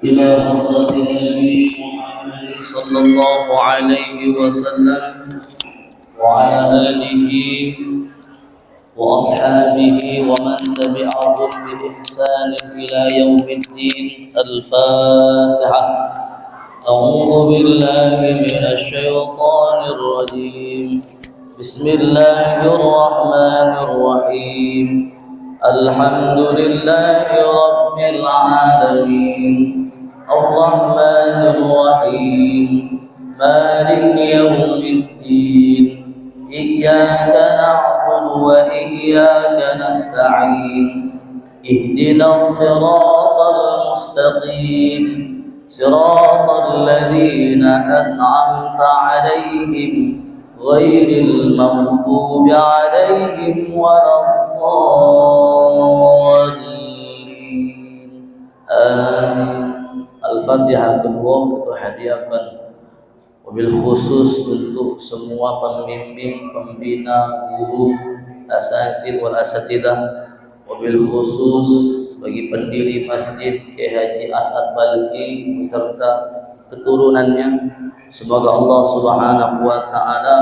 إلى حضرة النبي محمد صلى الله عليه وسلم وعلى آله وأصحابه ومن تبعهم بإحسان إلى يوم الدين. الفاتحة. أعوذ بالله من الشيطان الرجيم. بسم الله الرحمن الرحيم. الحمد لله رب العالمين الرحمن الرحيم مالك يوم الدين إياك نعبد وإياك نستعين اهدنا الصراط المستقيم صراط الذين أنعمت عليهم غير المغضوب عليهم ولا الضالين. آمين. Al-Fatihah kedua kita hadiahkan wabil khusus untuk semua pembimbing, pembina, guru, asatidz wal asatidah, wabil khusus bagi pendiri masjid Kiai Haji As'ad Balki beserta keturunannya. Semoga Allah Subhanahu wa taala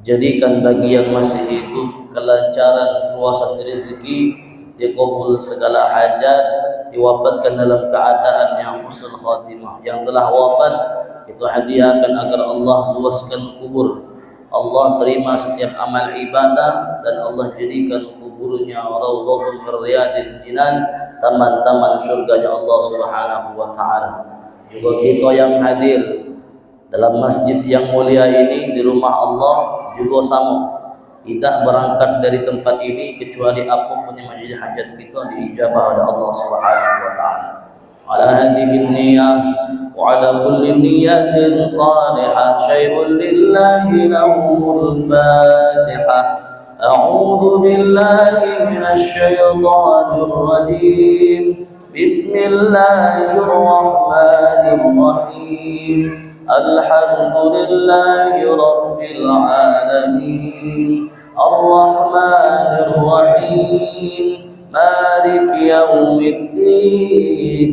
jadikan bagi yang masih hidup kelancaran, keluasan rezeki, dikabul segala hajat, diwafatkan dalam keadaan yang husnul khatimah. Yang telah wafat itu hadiahkan agar Allah luaskan kubur, Allah terima setiap amal ibadah, dan Allah jadikan kuburnya raudhatun min riyadil jinan, taman-taman surganya Allah Subhanahu wa taala. Juga kita yang hadir dalam masjid yang mulia ini, di rumah Allah juga sama, tidak berangkat dari tempat ini kecuali apapun yang menjadi hajat kita diijabah oleh Allah Subhanahu wa taala. Ala hadhihi niyyah wa ala kulli niyyatin salihah syai'un lillahi lahumul fatihah. A'udzu billahi minasy syaithanir rajim. Bismillahirrahmanirrahim. Alhamdulillahi rabbil alamin arrahmanir rahim maliki yaumiddin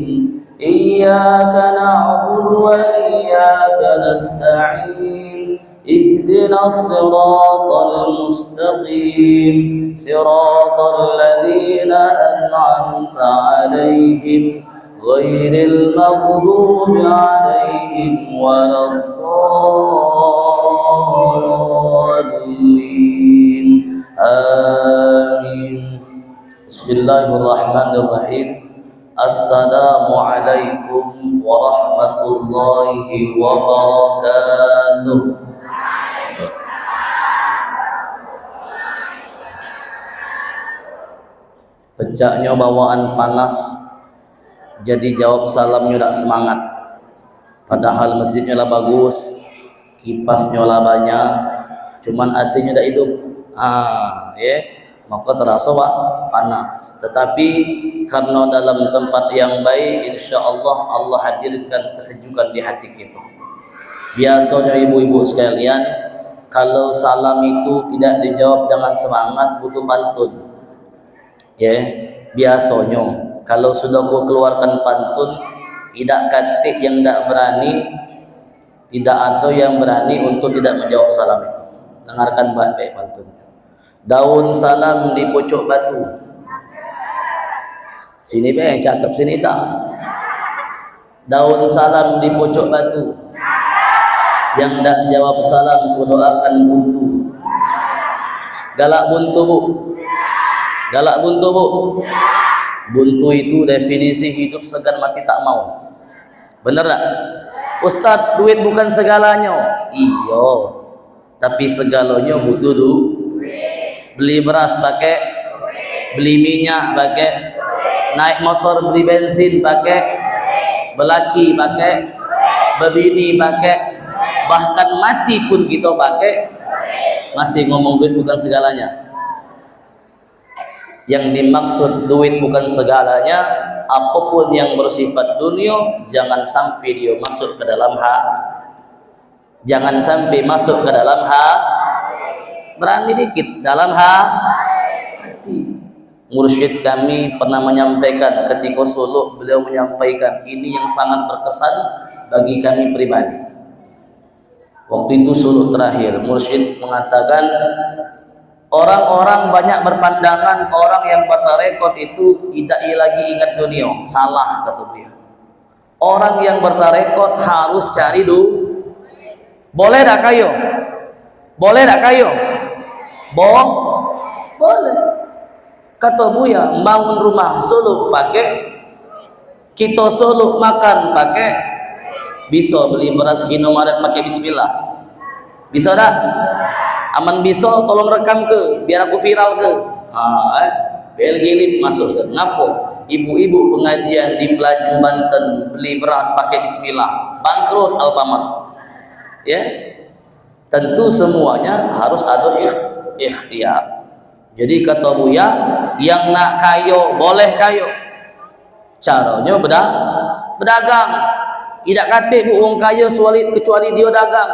iyyaka na'budu wa iyyaka nasta'in ihdinas siratal mustaqim siratal ladzina an'amta 'alaihim ghairil maghdubi 'alaihim waladdallin. Amin. Bismillahirrahmanirrahim. Assalamualaikum warahmatullahi wabarakatuh. Pecahnya bawaan panas, jadi jawab salamnya tak semangat. Padahal masjidnya lah bagus, kipasnya lah banyak, cuman AC-nya tak hidup. Maka terasa panas. Tetapi karena dalam tempat yang baik, insya Allah Allah hadirkan kesejukan di hati kita. Biasanya ibu-ibu sekalian, kalau salam itu tidak dijawab dengan semangat, butuh pantun. Biasanya kalau sudah kau keluarkan pantun, tidak katik yang tidak berani, tidak ada yang berani untuk tidak menjawab salam itu. Dengarkan baik-baik pantun. Daun salam di pojok batu. Sini yang cakap sini tak. Daun salam di pojok batu. Yang tak jawab salam ku doakan buntu. Galak buntu bu. Galak buntu bu. Buntu itu definisi hidup segan mati tak mau. Bener tak? Ustaz, duit bukan segalanya. Iya, tapi segalanya butuh duit. Beli beras pakai, beli minyak pakai, naik motor beli bensin pakai, belaki pakai, berbini pakai, bahkan mati pun kita pakai. Masih ngomong duit bukan segalanya. Yang dimaksud duit bukan segalanya, apapun yang bersifat dunia, jangan sampai dia masuk ke dalam jangan sampai masuk ke dalam berani dikit dalam hati. Mursyid kami pernah menyampaikan ketika suluk, beliau menyampaikan ini yang sangat berkesan bagi kami pribadi. Waktu itu suluk terakhir, mursyid mengatakan orang-orang banyak berpandangan orang yang bertarekat itu tidak lagi ingat dunia. Salah, kata beliau. Orang yang bertarekat harus cari dulu. Boleh tak kayo? Boleh tak kayo? Bohong? Boleh. Kata Buya, bangun rumah suluk pakai, kita suluk makan pakai, bisa beli beras Indomaret pakai bismillah. Bisa tak? Aman bisa, tolong rekam ke, biar aku viral ke. PLG Lip masuk ke. Ngapa? Ibu-ibu pengajian di Pelaju Banten beli beras pakai bismillah, bangkrut Alfamart. Ya, tentu semuanya harus ada ikhtiar. Jadi kata Buya, yang nak kayo boleh kayo, caranya berdagang. Tidak kata buung kaya kecuali dia dagang.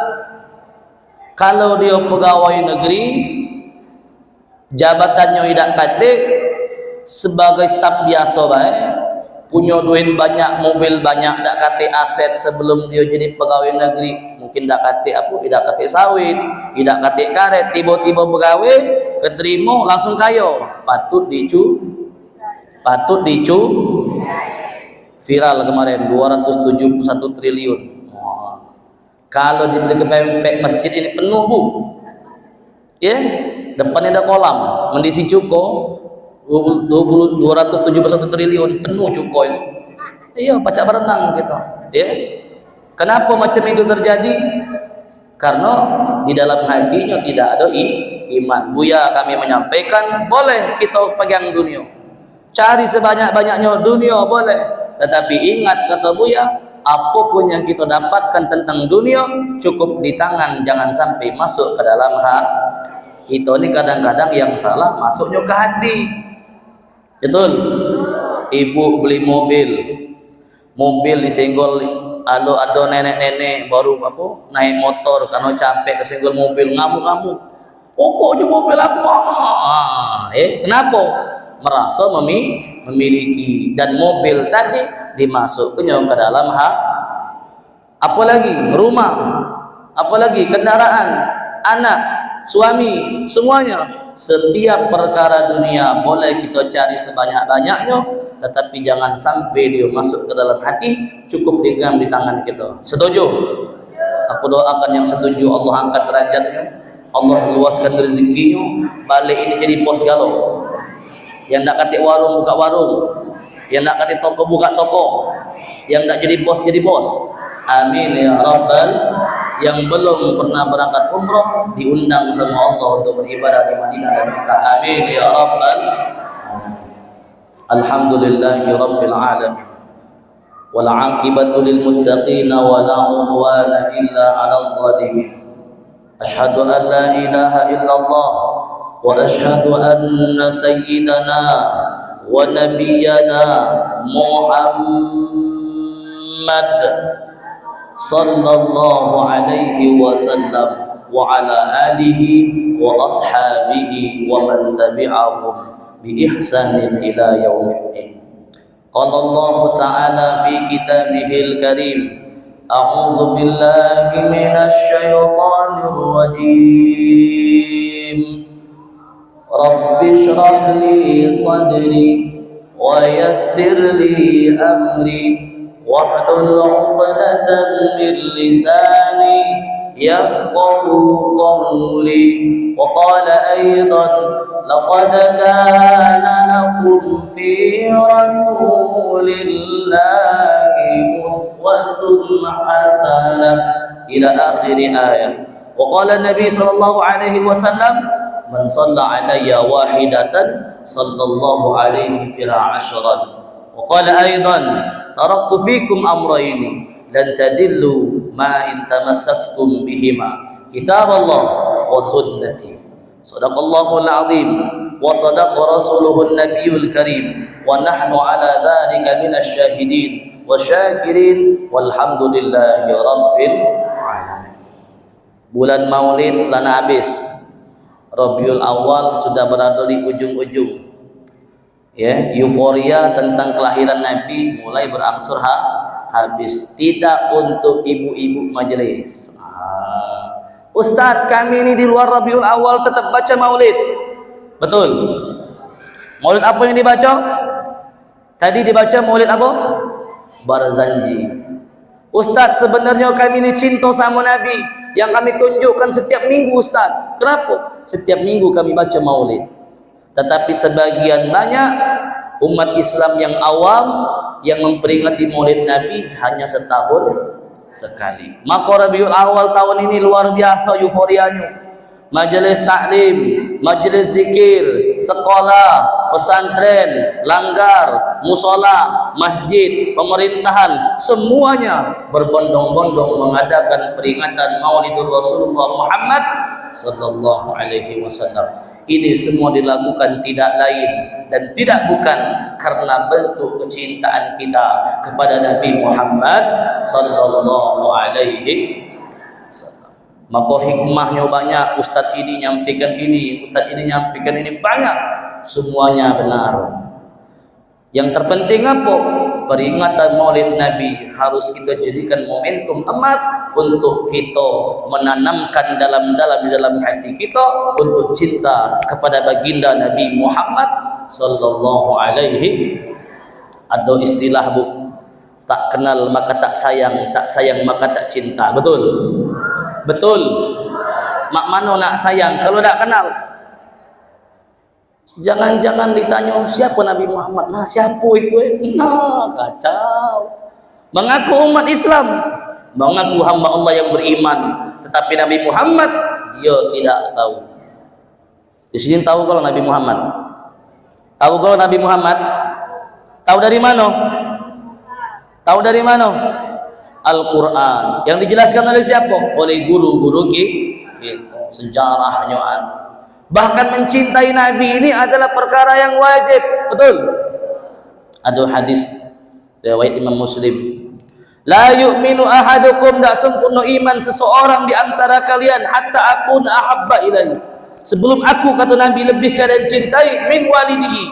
Kalau dia pegawai negeri, jabatannya tidak kata, sebagai staf biasa baik, punya duit banyak, mobil banyak, tak kata aset sebelum dia jadi pegawai negeri, mungkin tak kata apa, tidak kata sawit, tidak kata karet, tiba-tiba pegawai keterima langsung kaya, patut dicu viral kemarin 271 triliun. Kalau dibeli ke pempek masjid ini penuh bu, ya, depannya ada kolam mendisi cuko 271 triliun penuh cuko itu. Iya, pacak berenang gitu. Ya, kenapa macam itu terjadi? Karena di dalam hatinya tidak ada iman. Buya kami menyampaikan, boleh kita pegang dunia, cari sebanyak-banyaknya dunia boleh, tetapi ingat kata Buya, apapun yang kita dapatkan tentang dunia cukup di tangan, jangan sampai masuk ke dalam hati. Kita ini kadang-kadang yang salah masuknya ke hati. Betul? Ibu beli mobil disenggol, ada nenek-nenek baru naik motor karena capek kesenggol mobil, ngamuk-ngamuk. Pokoknya mobil aku. Kenapa? Merasa memiliki, dan mobil tadi dimasukkannya ke dalam hak, apalagi rumah, apalagi kendaraan, anak, suami, semuanya. Setiap perkara dunia boleh kita cari sebanyak-banyaknya, tetapi jangan sampai dia masuk ke dalam hati, cukup digenggam di tangan kita. Setuju? Aku doakan yang setuju Allah angkat derajatnya, Allah luaskan rezekinya, balik ini jadi bos galau. Yang nak kata warung buka warung, yang nak kata toko buka toko, yang nak jadi bos jadi bos. Amin ya Rabbal. Yang belum pernah berangkat umrah diundang sama Allah untuk beribadah di Madinah dan Mekah. Amin ya Rabbal. Alhamdulillahi Rabbil Alamin. Wal aqibatu lil muttaqin wa la udwana illa 'alal zalimin. Asyhadu an la ilaha illallah wa asyhadu anna sayyidana wa nabiyyana Muhammad sallallahu alaihi wasallam wa ala alihi wa ashabihi wa man tabi'ahum bi ihsanin ila yaumiddin. Qala Allah ta'ala fi kitabihil karim, a'udzu billahi minasy syaithanir rajim. Rabbi shrah li sadri wa yassir li amri wahlul 'uqdatam min lisani yafqahu qawli. Wa qala aidan laqad kana lakum fi rasulillahi uswatun hasanah ila akhir ayah. Wa qala Nabi sallallahu alaihi wasallam, man shalla alayya wahidatan sallallahu alaihi biha 'ashran. Wa qala aidan taraktu fikum amrayni lan tadillu ma in tamassaktum bihima, kitab Allah wa sunnati. Sadaqallahul azim wa sadaqa rasuluhun nabiyul karim wa nahnu ala dhalika minasy syahidin wa syakirin walhamdulillahi rabbil alamin. Bulan Maulid lana habis, Rabiul Awal sudah berada di ujung-ujung. Ya, euforia tentang kelahiran Nabi mulai berangsur habis. Tidak untuk ibu-ibu majelis. Ustadz, kami ini di luar Rabiul Awal tetap baca maulid. Betul. Maulid apa yang dibaca? Tadi dibaca maulid apa? Barzanji. Ustadz, sebenarnya kami ini cinta sama Nabi yang kami tunjukkan setiap minggu, Ustadz. Kenapa? Setiap minggu kami baca maulid. Tetapi sebagian banyak umat Islam yang awam yang memperingati maulid Nabi hanya setahun sekali. Maka Rabiul Awal tahun ini luar biasa euforianya. Majelis taklim, majelis zikir, sekolah, pesantren, langgar, musola, masjid, pemerintahan, semuanya berbondong-bondong mengadakan peringatan Maulidur Rasulullah Muhammad sallallahu alaihi wasallam. Ini semua dilakukan tidak lain dan tidak bukan karena bentuk kecintaan kita kepada Nabi Muhammad sallallahu alaihi wasallam. Maka hikmahnya banyak. Ustadz ini nyampaikan ini, ustadz ini nyampaikan ini, banyak. Semuanya benar. Yang terpenting apa? Peringatan Maulid Nabi harus kita jadikan momentum emas untuk kita menanamkan dalam hati kita untuk cinta kepada baginda Nabi Muhammad sallallahu alaihi. Ada istilah, Bu, tak kenal maka tak sayang maka tak cinta. Betul? Betul. Mak mano nak sayang kalau tak kenal? Jangan-jangan ditanya siapa Nabi Muhammad. Nah, siapa itu? Nah, kacau. Mengaku umat Islam, mengaku hamba Allah yang beriman, tetapi Nabi Muhammad dia tidak tahu. Di sini tahu kalau Nabi Muhammad? Tahu kalau Nabi Muhammad? Tahu dari mana? Tahu dari mana? Al-Quran. Yang dijelaskan oleh siapa? Oleh guru-guru kita. Sejarahnya ada. Bahkan mencintai Nabi ini adalah perkara yang wajib. Betul? Ada hadis riwayat Imam Muslim. La yu'minu ahadukum, tak sempurna iman seseorang di antara kalian hatta akuna ahabba ilaihi. Sebelum aku, kata Nabi, lebih kalian cintai min walidihi,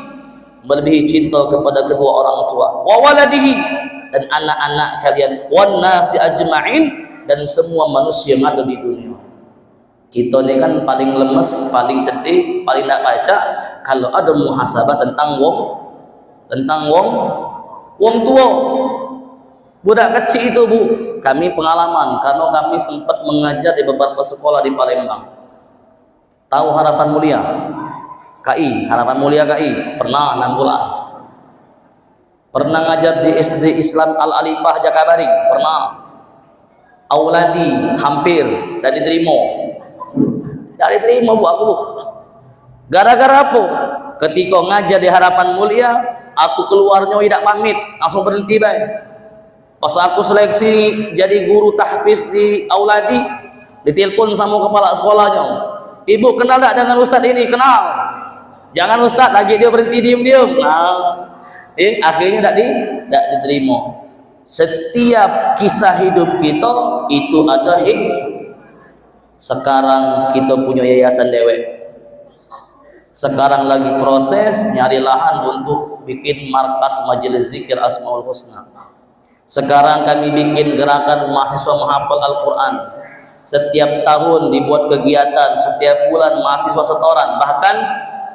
melebihi cinta kepada kedua orang tua, wa waladihi, dan anak-anak kalian, wan nasi ajma'in, dan semua manusia yang ada di dunia. Kita ni kan paling lemes, paling sedih, paling nak baca kalau ada muhasabah tentang wong tua. Budak kecil itu, Bu, kami pengalaman karena kami sempat mengajar di beberapa sekolah di Palembang. Tahu Harapan Mulia? KI, Harapan Mulia KI, pernah 6 bulan. Pernah ngajar di SD Islam Al-Alifah Jakabari, pernah. Auladi hampir dan diterima. Tak diterima, Bu, aku, Bu. Gara-gara apa? Ketika ngajar di Harapan Mulia, aku keluarnya tidak pamit, langsung berhenti baik. Pas aku seleksi jadi guru tahfiz di Auladi, ditelepon sama kepala sekolahnya. Ibu kenal tak dengan ustadz ini? Kenal. Jangan ustadz, lagi dia berhenti diam-diam. Nah, akhirnya tak diterima. Setiap kisah hidup kita itu ada hikmah. Sekarang kita punya yayasan dewek. Sekarang lagi proses nyari lahan untuk bikin markas majelis zikir Asmaul Husna. Sekarang kami bikin gerakan mahasiswa menghafal Al-Quran. Setiap tahun dibuat kegiatan, setiap bulan mahasiswa setoran. Bahkan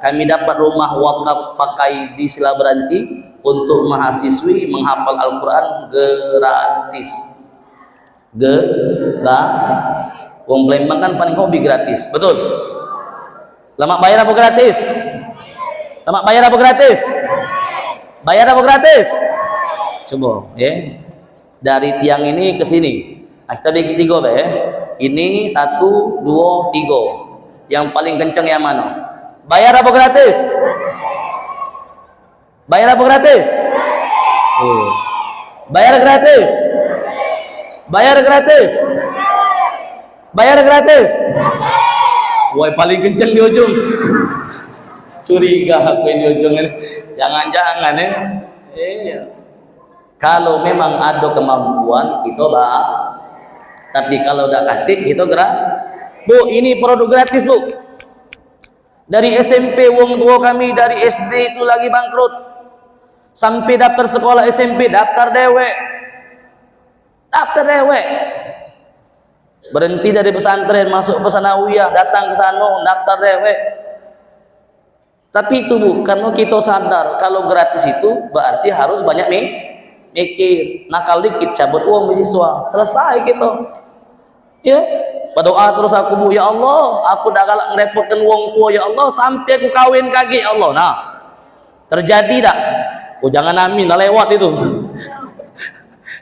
kami dapat rumah wakaf pakai di Sila Beranti untuk mahasiswi menghafal Al-Quran gratis. Wong Palembang kan paling hobi gratis, betul? Lemak bayar apa gratis? Lemak bayar apa gratis? Bayar apa gratis? Coba, ya. Dari tiang ini ke sini. Kita bagi 3, ya. Ini 1, 2, 3. Yang paling kencang yang mana? Bayar apa gratis? Bayar apa gratis? Bayar gratis? Bayar gratis? Bayar gratis? Woi, paling kenceng di ujung. Curiga aku di ujung ini. Jangan-jangan ya. Iya. Kalau memang ada kemampuan kita bah. Tapi kalau udah katik kita gerak. Bu, ini produk gratis, Bu. Dari SMP wong tua kami, dari SD itu lagi bangkrut. Sampai daftar sekolah SMP, daftar dewek. Daftar dewek. Berhenti dari pesantren, masuk ke sanawiyah, datang ke sana, daftar dewek. Tapi itu Bu, karena kita sadar kalau gratis itu berarti harus banyak mikir. Nakal dikit, cabut uang beasiswa. Selesai kita. Ya. Berdoa terus aku Bu, ya Allah, aku dah galak ngerepotkan wong tua, ya Allah, sampai aku kawin kaki, ya Allah. Nah, terjadi tak? Oh jangan amin, dah lewat itu.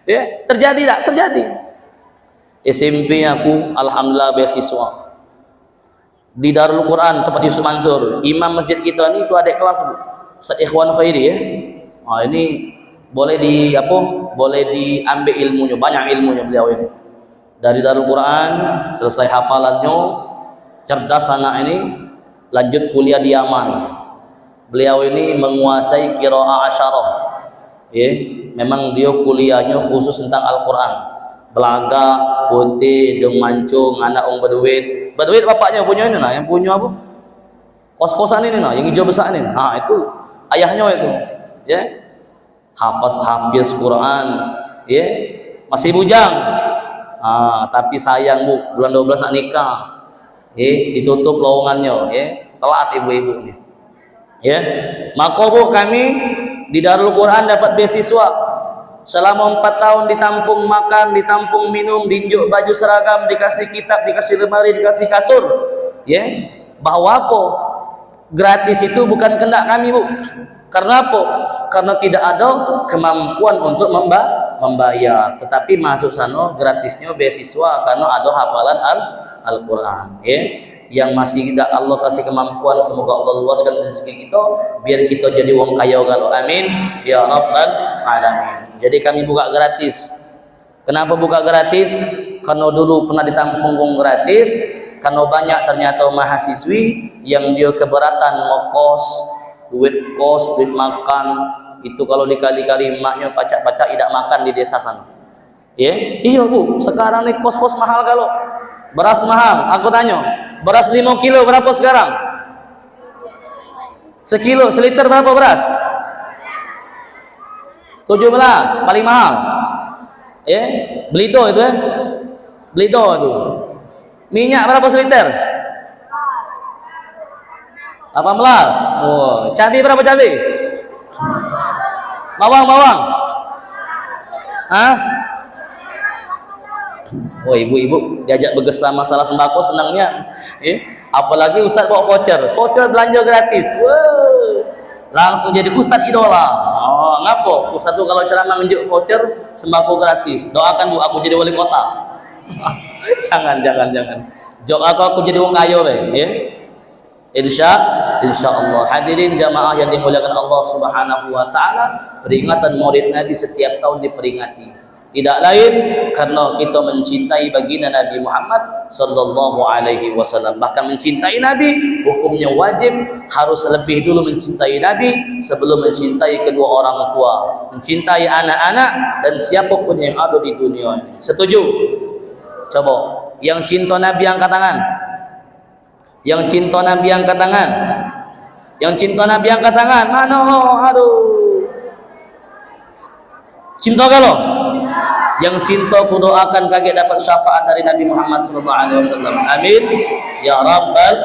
Ya, terjadi tak? Terjadi. SMP aku, alhamdulillah beasiswa. Di Darul Quran, tempat Yusuf Mansur, imam masjid kita ni itu adik kelas Bu, Ustaz Ikhwan Khairi ya. Nah, ini boleh diambil ilmunya, banyak ilmunya beliau ini. Dari Darul Quran selesai hafalannya, cerdas anak ini, lanjut kuliah di Yaman. Beliau ini menguasai qiraah asyarah. Ya, memang dia kuliahnya khusus tentang Al-Quran. Belaga, putih, dong mancung, anak orang berduit. Berduit bapaknya punya ini nah, yang punya apa? Kos-kosan ini nah, yang hijau besar ini. Nah, itu ayahnya itu. Ya. Hafiz Quran, ya. Masih bujang. Tapi sayang Bu, bulan 12 nak nikah, ditutup lowongannya, telat ibu-ibu ini, maka Bu kami di Darul Quran dapat beasiswa selama 4 tahun, ditampung makan, ditampung minum, diinjuk baju seragam, dikasih kitab, dikasih lemari, dikasih kasur, bahwa apa? Gratis itu bukan kehendak kami Bu. Karena apa? Karena tidak ada kemampuan untuk membayar, tetapi masuk sana gratisnya beasiswa karena ada hafalan Al-Quran. Yang masih tidak Allah kasih kemampuan, semoga Allah luaskan rezeki kita biar kita jadi wong kaya galau. Amin ya rabbal alamin. Jadi kami buka gratis. Kenapa buka gratis? Karena dulu pernah ditampung wong gratis, karena banyak ternyata mahasiswi yang dia keberatan ngokos, duit kos, duit makan, itu kalau dikali-kali emaknya pacak-pacak tidak makan di desa sana. Iya Bu, sekarang nih kos-kos mahal, kalau beras mahal. Aku tanya, beras 5 kilo berapa sekarang? Sekilo, seliter berapa beras? 17, paling mahal. Beli itu beli itu. Minyak berapa seliter? 18. Oh, cabai berapa cabai? Bawang. Oh, ibu-ibu diajak bergesah masalah sembako senangnya. Apalagi Ustaz bawa voucher belanja gratis. Wow. Langsung jadi Ustaz idola. Oh, ngapo? Ustaz tuh kalau ceramah nunjuk voucher sembako gratis. Doakan Bu aku jadi wali kota. jangan. Jok aku jadi wong ayo Insya Allah. Hadirin jamaah yang dimuliakan Allah Subhanahu wa taala, peringatan Maulid Nabi setiap tahun diperingati. Tidak lain karena kita mencintai baginda Nabi Muhammad sallallahu alaihi wasallam. Bahkan mencintai Nabi hukumnya wajib, harus lebih dulu mencintai Nabi sebelum mencintai kedua orang tua, mencintai anak-anak dan siapapun yang ada di dunia ini. Setuju? Coba yang cinta Nabi angkat tangan. Yang cinta Nabi angkat tangan. Yang cinta Nabi angkat tangan. Mana? Aduh. Cinta kalau? Yang cinta ku doakan kagak dapat syafaat dari Nabi Muhammad sallallahu alaihi wasallam. Amin ya rabbal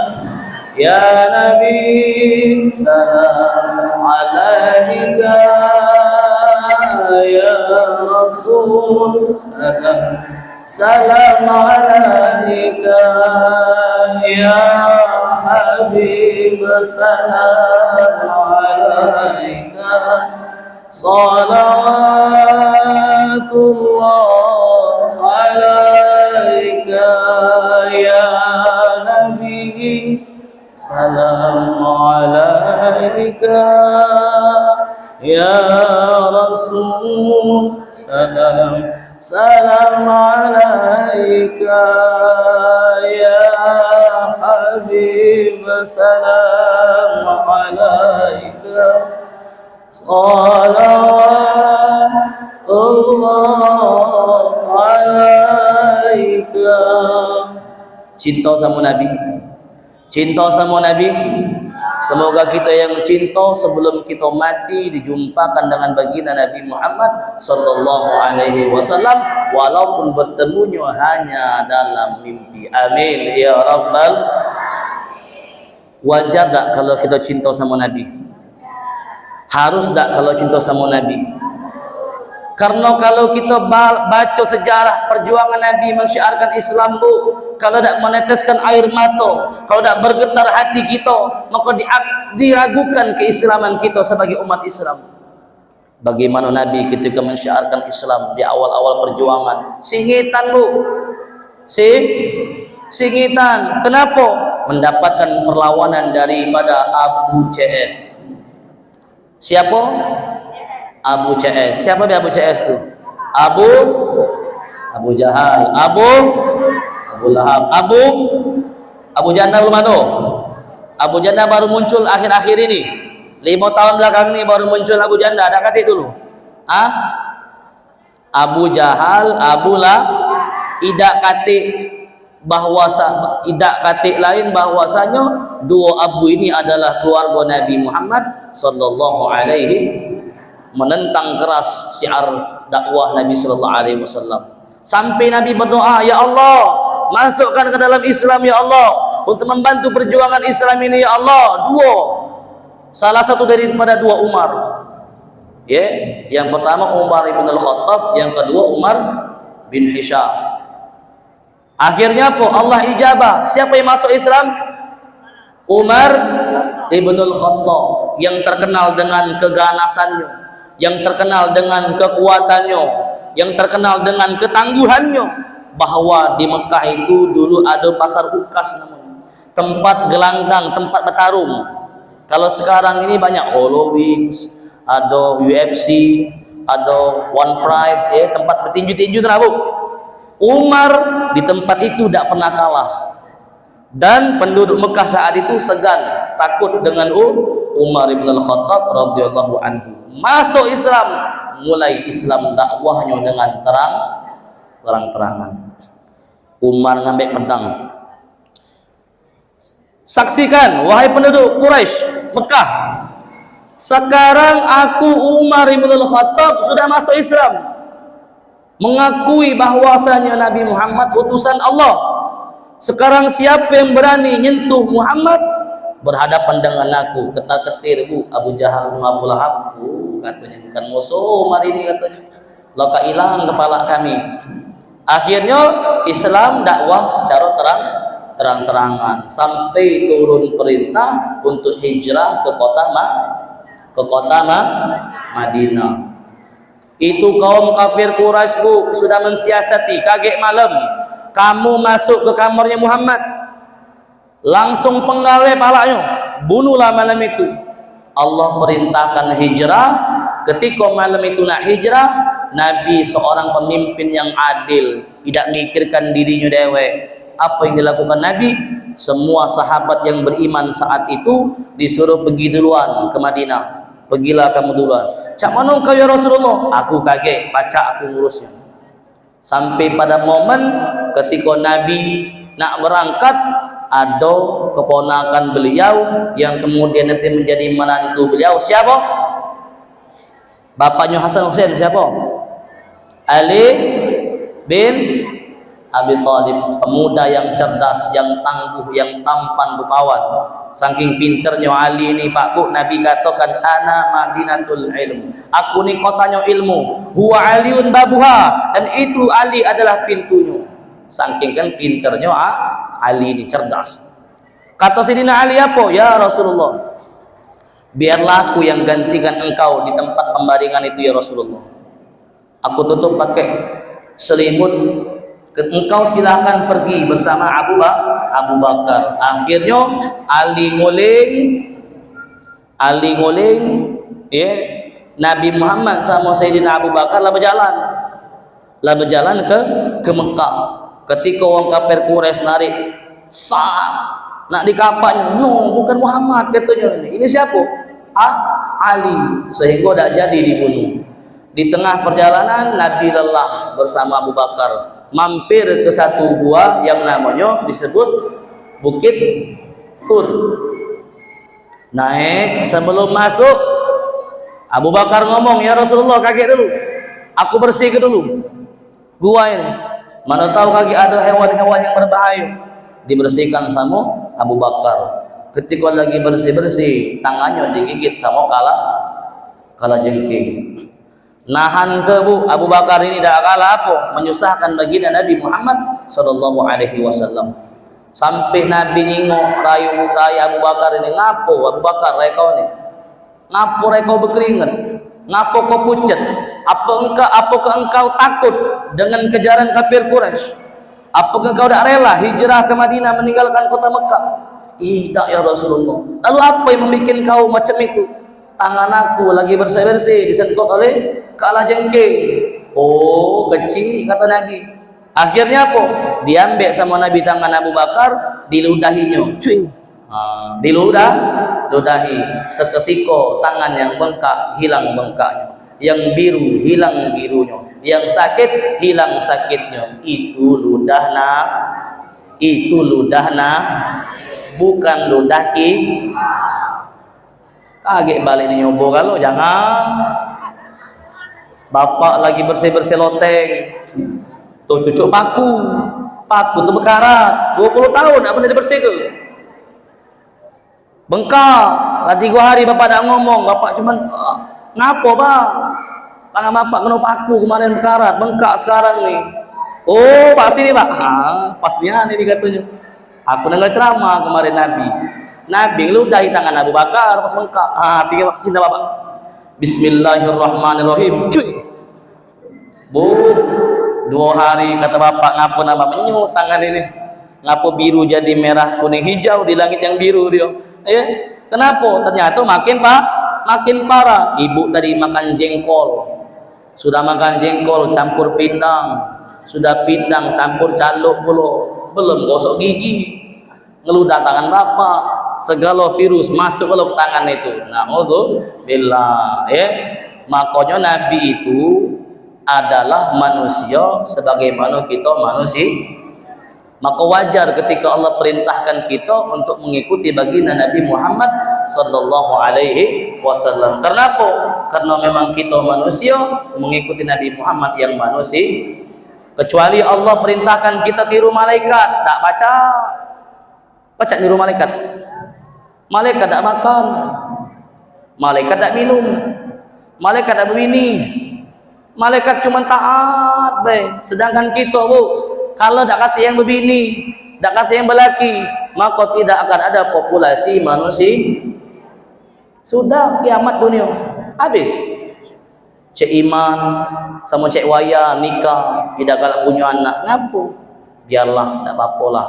ya Nabi salam alaika ya Rasul salam salam alaika ya Habib salam alaika salawatullah alaika ya Nabi salam alaika ya Rasul salam salam alaika ya Habib salam alaika salawatullah alaika. Cinta sama Nabi, cinta sama Nabi, Semoga kita yang cinta sebelum kita mati dijumpakan dengan baginda Nabi Muhammad sallallahu alaihi wasallam walaupun bertemunya hanya dalam mimpi. Amin ya rabbal. Wajar tak kalau kita cinta sama Nabi? Harus tak kalau cinta sama Nabi? Karena kalau kita baca sejarah perjuangan Nabi mensyiarkan Islam, bu, kalau tak meneteskan air mata, kalau tak bergetar hati kita, maka diragukan keislaman kita sebagai umat Islam. Bagaimana Nabi ketika mensyiarkan Islam di awal-awal perjuangan? Singitan, bu, singitan. Kenapa? Mendapatkan perlawanan daripada Abu CS. Siapa? Abu CS. Siapa dia Abu CS tu? Abu Jahal, Abu Lahab, Abu Janda belum ada. Abu Janda baru muncul akhir-akhir ini. 5 tahun belakang ini baru muncul Abu Janda. Ada kata dulu? Abu Jahal, Abu Lahab, idak katik lain bahwasanya dua abu ini adalah keluarga Nabi Muhammad sallallahu alaihi menentang keras syiar dakwah Nabi sallallahu alaihi wasallam. Sampai Nabi berdoa, ya Allah, masukkan ke dalam Islam ya Allah, untuk membantu perjuangan Islam ini ya Allah. Salah satu daripada dua Umar. Yang pertama Umar ibn al-Khattab, yang kedua Umar bin Hisham. Akhirnya apa? Allah ijabah. Siapa yang masuk Islam? Umar ibn al-Khattab, yang terkenal dengan keganasannya, yang terkenal dengan kekuatannya, yang terkenal dengan ketangguhannya. Bahwa di Mekah itu dulu ada pasar ukas namanya, tempat gelanggang, tempat bertarung. Kalau sekarang ini banyak Halloween, ada UFC, ada One Pride, tempat bertinju-tinju tenabu. Umar di tempat itu tidak pernah kalah, dan penduduk Mekah saat itu segan, takut dengan Umar ibn al-Khattab radhiyallahu anhu. Masuk Islam, mulai Islam dakwahnya dengan terang-terangan. Umar ngambil pedang. Saksikan wahai penduduk Quraisy Mekah, sekarang aku Umar ibn al-Khattab sudah masuk Islam, mengakui bahwasanya Nabi Muhammad utusan Allah. Sekarang siapa yang berani nyentuh Muhammad, berhadapan dengan aku, ketar-ketir, bu. Abu Jahal sama Abu Lahab, katanya bukan musuh Umar ini, katanya loka hilang kepala kami. Akhirnya Islam dakwah secara terang-terangan sampai turun perintah untuk hijrah ke kota Madinah. Itu kaum kafir Quraisy, bu, sudah mensiasati. Kaget malam kamu masuk ke kamarnya Muhammad, langsung penggal palanya, bunuhlah malam itu. Allah perintahkan hijrah. Ketika malam itu nak hijrah, Nabi seorang pemimpin yang adil, tidak mikirkan dirinya dewek. Apa yang dilakukan Nabi? Semua sahabat yang beriman saat itu disuruh pergi duluan ke Madinah. Pergilah kamu duluan. Cak mana kau ya Rasulullah? Aku kaget, baca aku ngurusnya. Sampai pada momen ketika Nabi nak berangkat, ada keponakan beliau yang kemudian nanti menjadi menantu beliau. Siapa? Bapaknya Hasan Hussein. Siapa? Ali bin Abi Thalib, pemuda yang cerdas, yang tangguh, yang tampan rupawan. Saking pinternya Ali ini, Pak Bu, Nabi katakan ana madinatul ilm, aku ni kotanya ilmu, huwa aliun babuha, dan itu Ali adalah pintunya. Saking kan pinternya Ali ini, cerdas. Kata Sayyidina Ali apa? Ya Rasulullah, biarlah aku yang gantikan engkau di tempat pembaringan itu ya Rasulullah. Aku tutup pakai selimut, engkau silakan pergi bersama Abu Bakar. Akhirnya Ali nguling, Nabi Muhammad sama Sayyidina Abu Bakar lah berjalan ke Mekah. Ketika orang kafir Quraisy narik nak dikapaknya, no, bukan Muhammad katanya, ini siapa? Ali. Sehingga tidak jadi dibunuh. Di tengah perjalanan Nabi lelah bersama Abu Bakar, mampir ke satu gua yang namanya disebut Bukit Thur. Naik, sebelum masuk Abu Bakar ngomong, "Ya Rasulullah, kaki dulu. Aku bersihkan dulu gua ini. Mana tahu kaki ada hewan-hewan yang berbahaya." Dibersihkan sama Abu Bakar. Ketika lagi bersih-bersih, tangannya digigit sama kala jengking. Nahan ke Abu Bakar ini dah kalah apa? Menyusahkan baginda Nabi Muhammad sallallahu alaihi wasallam. Sampai Nabi nengok rayu Abu Bakar ini, "Ngapo Abu Bakar rekau ni? Ngapo rekau berkeringat? Ngapo kau pucat? Apakah engkau takut dengan kejaran kafir Quraisy? Apakah engkau tak rela hijrah ke Madinah meninggalkan kota Mekah?" "Tidak ya Rasulullah." "Lalu apa yang membuat kau macam itu?" "Tangan aku lagi bersih-bersih disentuh oleh kala jengking." "Oh, kecil," kata Nabi. Akhirnya apa? Diambil sama Nabi tangan Abu Bakar, diludahinya. Cuy. Diludahi. Seketika tangan yang bengkak hilang bengkaknya, yang biru hilang birunya, yang sakit hilang sakitnya. Itu ludahna, bukan ludah ki. Kaget balik ni nyobo kalau jangan. Bapak lagi bersih-bersih loteng. Tuh cucuk paku tu berkarat 20 tahun tak pernah dibersih ke, bengkak lah 3 hari bapak tak ngomong, bapak cuman ngapo bang, tangan bapak kena paku kemarin berkarat, bengkak sekarang ni. "Oh pak sini pak." Pastinya ni katanya. Aku dengar ceramah kemarin Nabi ngeludahi tangan Abu Bakar pas bengkak. Pikir cinta bapak. Bismillahirrahmanirrahim. Cuy. 2 hari kata bapak, ngapo nama menyut tangan ini, ngapo biru jadi merah kuning hijau di langit yang biru dia. Kenapa? Ternyata makin parah. Ibu tadi makan jengkol, sudah makan jengkol campur pindang, sudah pindang campur caluk belum gosok gigi, ngeludah tangan bapak, segala virus masuk ke tangan itu. Naudzubillah. Makanya Nabi itu adalah manusia sebagaimana kita manusia. Maka wajar ketika Allah perintahkan kita untuk mengikuti baginda Nabi Muhammad sallallahu alaihi wasallam. Karena apa? Karena memang kita manusia mengikuti Nabi Muhammad yang manusia. Kecuali Allah perintahkan kita tiru malaikat, tak baca niru malaikat. Malaikat tak makan, malaikat tak minum, malaikat tak berbini. Malaikat cuma taat baik. Sedangkan kita kalau tak kata yang berbini, tak kata yang berlaki, maka tidak akan ada populasi manusia. Sudah kiamat dunia habis. Cek iman sama cek waya nikah, tidak galak punya anak, ngapu? Biarlah, tak apa-apalah.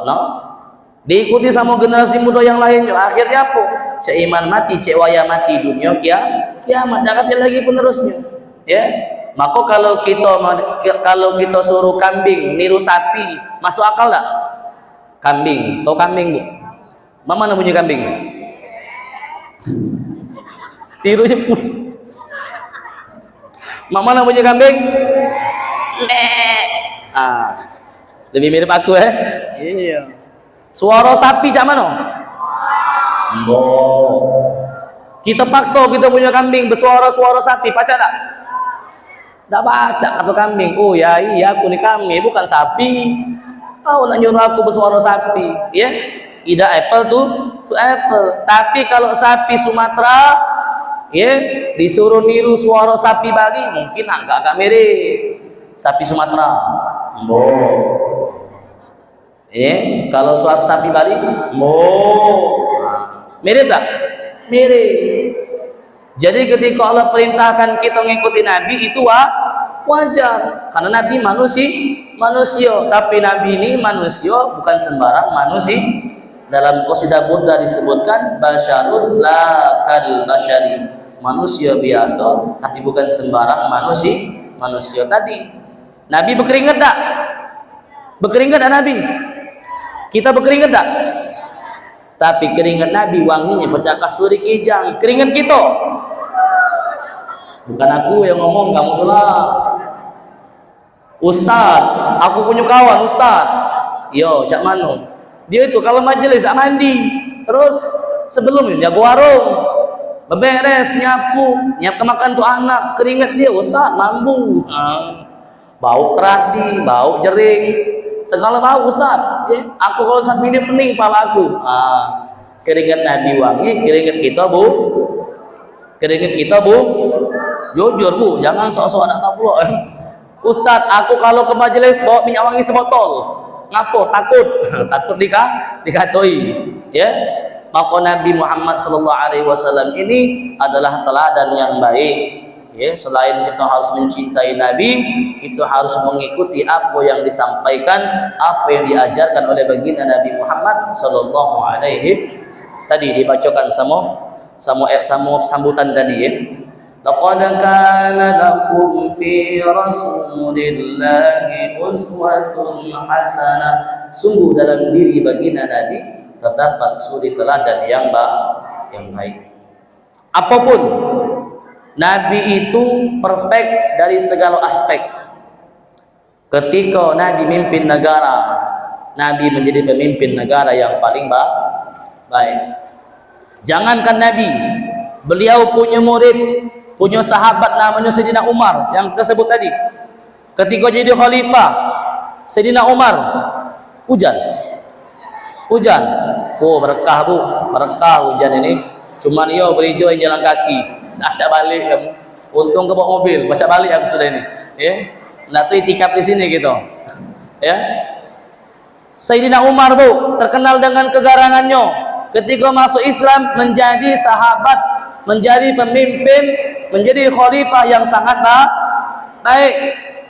Diikuti sama generasi muda yang lainnya. Akhirnya apa? Cek iman mati, cek waya mati, dunia kiamat. Tak kata lagi penerusnya. Ya. Maka kalau kita suruh kambing niru sapi, masuk akal tak? Kambing, tahu kambing bu? Mana bunyi kambing? Tiru pun. Mana bunyi kambing? Lebih mirip aku Iya. Suara sapi cak mana? Kita paksa kita punya kambing bersuara sapi, baca tak? Tak baca kata kambing. "Oh ya iya aku ni kambing bukan sapi. Kau nak nyuruh aku bersuara sapi." Ya, ida apple tu apple. Tapi kalau sapi Sumatera, ya disuruh niru suara sapi Bali mungkin agak mirip sapi Sumatera. Kalau suara sapi Bali, mirip tak? Mirip. Jadi ketika Allah perintahkan kita mengikuti Nabi itu wajar, karena Nabi manusia, tapi Nabi ini manusia bukan sembarang manusia. Dalam qasidah Burda disebutkan basyarun la kal basyari, manusia biasa tapi bukan sembarang manusia tadi. Nabi berkeringat tak? Berkeringat tak Nabi? Kita berkeringat tak? Tapi keringat Nabi wanginya pecah kasturi kijang. Keringat kita, bukan aku yang ngomong, kamu telah Ustaz, aku punya kawan Ustaz. Yo, cak mano? Dia itu kalau majelis tak mandi, terus Sebelum jaga warung, beberes, nyapu, nyiapkan makan tuh anak, keringat dia, Ustaz, mambu. Bau terasi, bau jering, segala bau Ustaz. Ya, aku kalau saat ini pening pala aku. Keringat Nabi wangi, keringat kita bu, keringat kita bu, jujur bu, jangan sok-sok anak tahu loh. Ustaz, aku kalau ke majelis bawa minyak wangi sebotol. Ngapo? Takut, takut dikatoi. Ya, maka Nabi Muhammad SAW ini adalah teladan yang baik. Ya, selain kita harus mencintai Nabi, kita harus mengikuti apa yang disampaikan, apa yang diajarkan oleh baginda Nabi Muhammad SAW. Tadi dibacakan sama sambutan tadi ya. Laqad kana lakum fi Rasulillahi uswatun hasanah. Sungguh dalam diri baginda Nabi terdapat suri teladan yang baik. Apapun Nabi itu perfect dari segala aspek. Ketika Nabi memimpin negara, Nabi menjadi pemimpin negara yang paling baik. Jangankan Nabi, beliau punya murid, punya sahabat namanya Sayyidina Umar yang kita sebut tadi. Ketika jadi khalifah, Sayyidina Umar hujan. Oh berkah bu, berkah hujan ini. Cuman ia berijo yang jalan kaki, acak balik kamu. Untung ke bawa mobil, baca balik aku sudah ini. Ya, nah tu itikaf di sini gitu. Ya, Sayyidina Umar bu terkenal dengan kegarangannya. Ketika masuk Islam menjadi sahabat, menjadi pemimpin, menjadi khalifah yang sangat baik.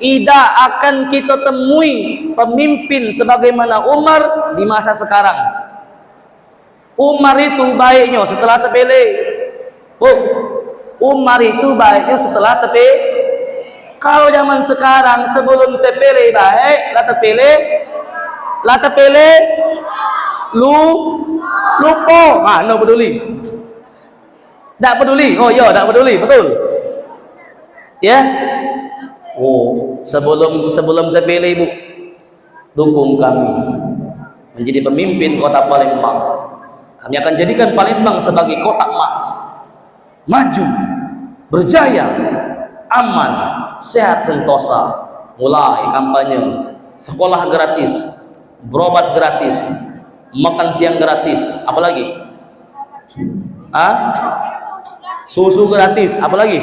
Tidak akan kita temui pemimpin sebagaimana Umar di masa sekarang. Umar itu baiknya setelah terpilih. Umar itu baiknya setelah terpilih. Kalau zaman sekarang sebelum terpilih baik, lah terpilih lupa, no peduli. Tak peduli. Oh ya, tak peduli, betul. Ya. Oh, sebelum terpilih Bu, dukung kami menjadi pemimpin kota Palembang. Kami akan jadikan Palembang sebagai kota emas, maju, berjaya, aman, sehat sentosa. Mulai kampanye, sekolah gratis, berobat gratis, makan siang gratis, apalagi? Susu gratis, apalagi?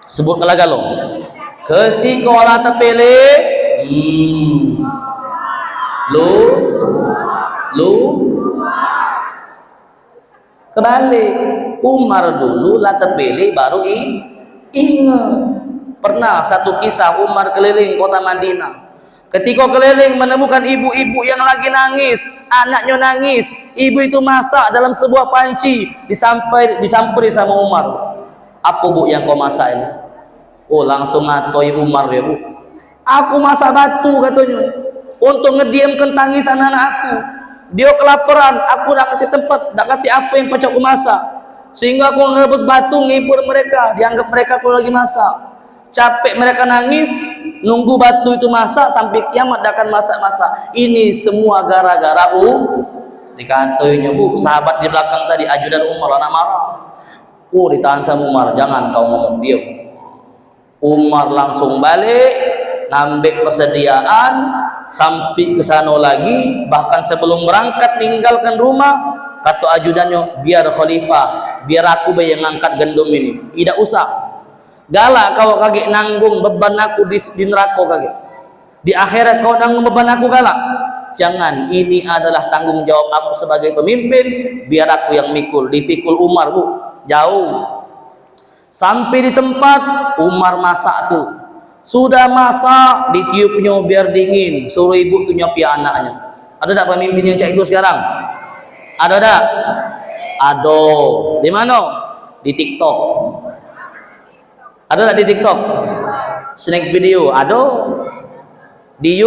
Sebut galong. Ketika orang terpilih, kebalik. Umar dulu lah terpilih baru ingat. Pernah satu kisah Umar keliling kota Madinah. Ketika keliling menemukan ibu-ibu yang lagi nangis, anaknya nangis, ibu itu masak dalam sebuah panci, disamperi sama Umar. Apa bu yang kau masak ini? Oh langsung ngatoi Umar ya bu. Aku masak batu katanya, untuk ngediamkan tangis anak-anak aku. Dia kelaparan, aku nak ke tempat, nak kati apa yang pacak aku masak, sehingga aku ngerebus batu ngibur mereka, dianggap mereka aku lagi masak. Capek mereka nangis, nunggu batu itu masak sampai kiamat akan masak-masak. Ini semua gara-gara dikatanya bu, sahabat di belakang tadi ajudan Umar anak marah. Ditahan sama Umar, jangan kau ngomong, diam. Umar langsung balik, ngambil persediaan, sampai ke sana lagi. Bahkan sebelum berangkat tinggalkan rumah, kata ajudannya, biar khalifah, biar aku yang ngangkat gendum ini. Tidak usah. Galak kau kaget nanggung beban aku di neraka kaget. Di akhirat kau nanggung beban aku galak. Jangan, ini adalah tanggung jawab aku sebagai pemimpin, biar aku yang mikul. Dipikul Umar bu, jauh. Sampai di tempat Umar masak tuh. Sudah masak, ditiupnya biar dingin. Suruh ibu tuh nyopi anaknya. Ada tak pemimpin yang cak itu sekarang? Ada tak? Ada. Di mana? Di TikTok. Ada tak di TikTok? Snack video. Ada. Di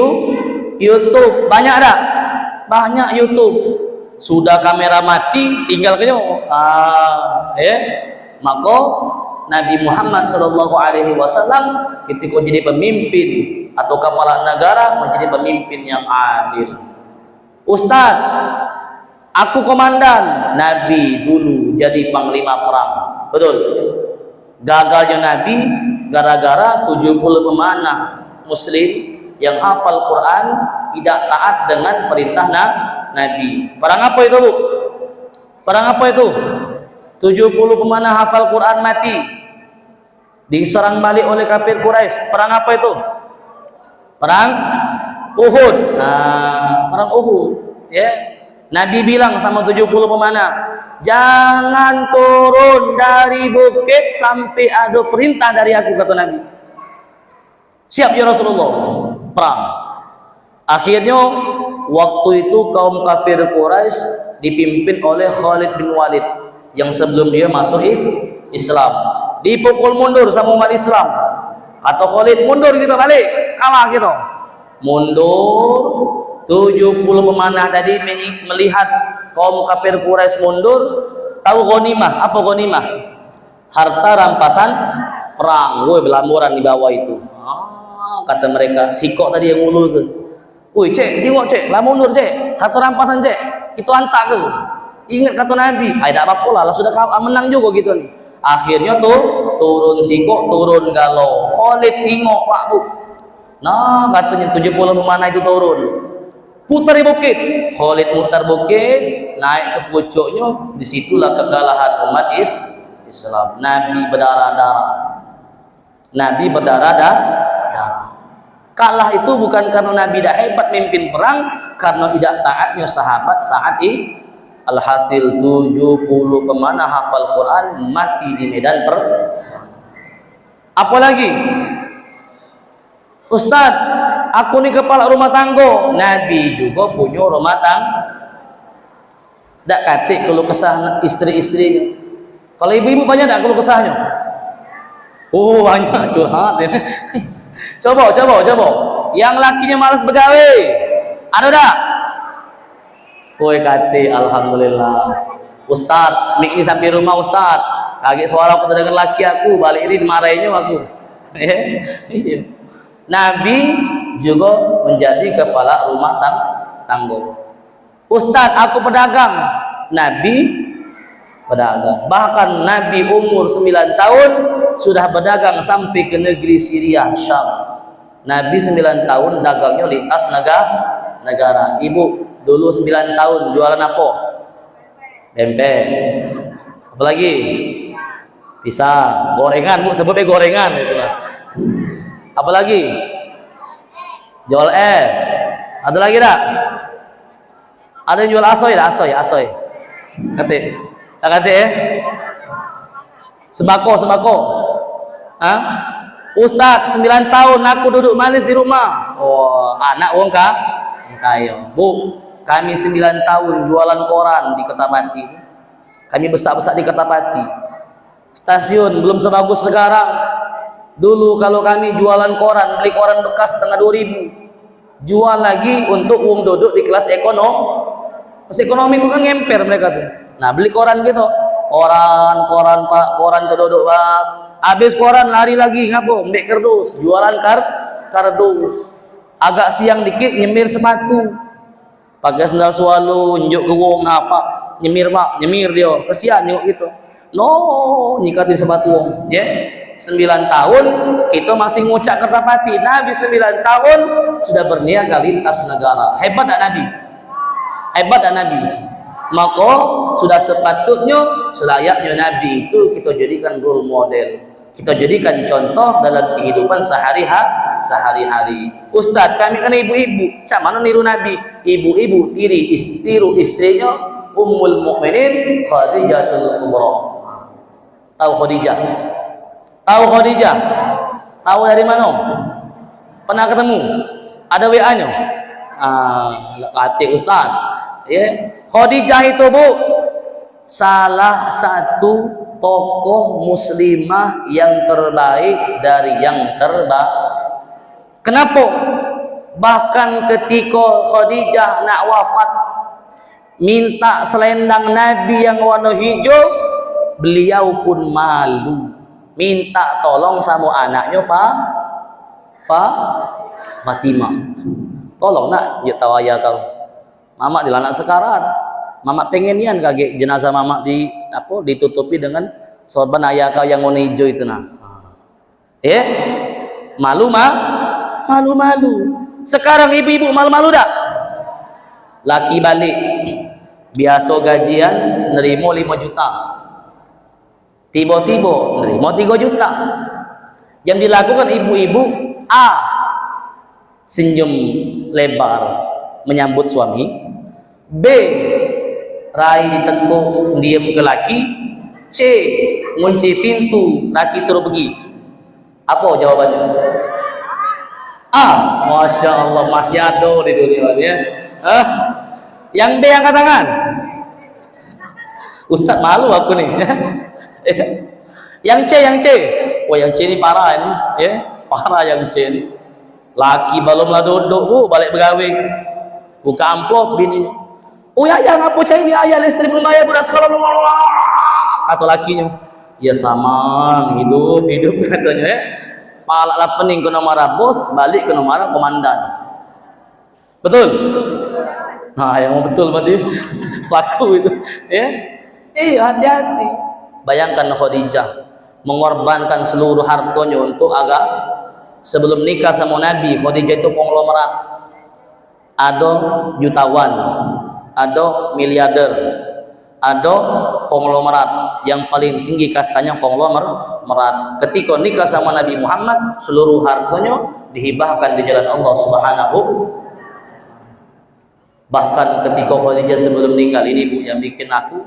YouTube. Banyak tak? Banyak YouTube. Sudah kamera mati, tinggal kenyo. Maka Nabi Muhammad SAW ketika jadi pemimpin atau kepala negara menjadi pemimpin yang adil. Ustaz, Aku komandan. Nabi dulu jadi panglima perang. Betul. Gagalnya Nabi gara-gara 70 pemanah muslim yang hafal Quran tidak taat dengan perintah Nabi. Perang apa itu, Bu? Perang apa itu? 70 pemanah hafal Quran mati. Diserang balik oleh kafir Quraisy. Perang apa itu? Perang Uhud. Nah, perang Uhud, ya. Nabi bilang sama 70 pemanah, jangan turun dari bukit sampai ada perintah dari aku, kata Nabi. Siap ya Rasulullah. Perang. Akhirnya waktu itu kaum kafir Quraisy dipimpin oleh Khalid bin Walid yang sebelum dia masuk Islam. Dipukul mundur sama umat Islam. Kata Khalid, mundur kita balik, kalah kita. Mundur. 70 pemanah tadi melihat kaum kafir Quraisy mundur. Tahu ghanimah? Apa ghanimah? Harta rampasan perang. Woi, belamuran di bawah itu. Kata mereka, sikok tadi yang ulu tu. Woi, cek, tengok cek, lah mundur cek. Harta rampasan cek. Itu antak tu. Ingat kata Nabi. Tak apa-apa lah, sudah kalah, menang juga gitu nih. Akhirnya tuh turun sikok, turun galau. Khalid tengok, Pak Bu. Nah, katanya 70 pemanah itu turun. Putar bukit. Khalid putar bukit, naik ke pucuknya. Disitulah kekalahan umat Islam. Nabi berdarah-darah. Nabi berdarah-darah. Kalah itu bukan karena Nabi dah hebat mimpin perang, karena tidak taatnya sahabat saat ini. Alhasil 70 pemanah hafal Quran mati di medan perang. Apalagi, Ustaz, aku ni kepala rumah tangga. Nabi juga punya rumah tangga. Tak katik kalau kesah istri-istrinya. Kalau ibu-ibu banyak tak kalau kesahnya? Oh, banyak, curhat ya. Coba. Yang lakinya malas begawe, ada tak? Woi kate, alhamdulillah. Ustaz, mik ni sampai rumah Ustaz. Kaget suara aku terdengar laki aku, balik ini dimarahinnya aku. Iya. Nabi juga menjadi kepala rumah tangga. Ustaz, aku pedagang. Nabi pedagang. Bahkan Nabi umur 9 tahun sudah berdagang sampai ke negeri Syria, Syam. Nabi 9 tahun dagangnya lintas negara. Ibu dulu 9 tahun jualan apa? Pempek. Apalagi? Pisang, gorengan, Bu, sebutnya gorengan gitu lah. Apalagi? Jual es. Ada lagi tak? Ada yang jual asoy tak? Asoy. Kate ya? Sembako. Hah? Ustaz, 9 tahun aku duduk manis di rumah. Oh, anak wong kaya. Bu, kami 9 tahun jualan koran di Kertapati. Kami besar-besar di Kertapati. Stasiun belum sebagus sekarang. Dulu kalau kami jualan koran, beli koran bekas setengah 2.000. Jual lagi untuk uang duduk di kelas ekonomi. Kelas ekonomi itu kan ngemper mereka tuh. Nah, beli koran gitu. Koran Pak, koran keduduk Pak. Habis koran lari lagi ngapo? Mbek kardus, jualan kardus. Agak siang dikit nyemir sepatu. Pakai sandal swallow, njuk ke wong apa? Nyemir dia. Kesian nyuk gitu. No, nyikati sepatu wong, ya. 9 tahun kita masih ngucak Kertapati. Nabi 9 tahun sudah berniaga lintas negara. Hebat tak Nabi? Hebat tak Nabi? Maka sudah sepatutnya selayaknya Nabi itu kita jadikan role model. Kita jadikan contoh dalam kehidupan sehari-hari. Ustaz, kami kan ibu-ibu, cak mana niru Nabi? Ibu-ibu tiru istrinya Ummul Mukminin Khadijatul Kubra. Tahu Khadijah? Tahu dari mana? Pernah ketemu? Ada WA-nya? Latih Ustaz. Ya, Khadijah itu, Bu, salah satu tokoh muslimah yang terbaik dari yang terbaik. Kenapa? Bahkan ketika Khadijah nak wafat, minta selendang Nabi yang warna hijau, beliau pun malu. Minta tolong sama anaknya Fatimah. Tolong nak, ya tahu ayah kau. Mama di anak sekarat. Mamak pengenian kaget jenazah mamak ditutupi dengan sorban ayah kau yang warna hijau itu nah. Malu. Sekarang ibu-ibu malu-malu dak? Laki balik biasa gajian nerimo 5 juta. Tiba-tiba nerimo 3 juta. Yang dilakukan ibu-ibu senyum lebar menyambut suami. B, rai ditekuk diam ke laki. C, ngunci pintu laki suruh pergi. Apa jawabannya? Masya Allah, masih ada di dunia ya. Yang D angkat tangan. Ustaz malu aku nih. Yang C. Yang C ini parah ini, ya. Parah yang C ini. Laki belumlah duduk, balik begawe. Buka amplop bininya. Yang apa C ini? Ayah listrik belum bayar, budak sekolah belum. Atau lakinya, ya sama hidup katanya ya. Palak pening ke nomor bos, balik ke nomor komandan. Betul? Nah, yang mau betul berarti laku itu, ya. Hati-hati. Bayangkan Khadijah mengorbankan seluruh hartanya untuk agama. Sebelum nikah sama Nabi, Khadijah itu konglomerat. Ada jutawan, ada miliarder, ada konglomerat. Yang paling tinggi kastanya konglomerat. Ketika nikah sama Nabi Muhammad, seluruh hartanya dihibahkan di jalan Allah Subhanahu. Bahkan ketika Khadijah sebelum meninggal, ini Bu yang bikin aku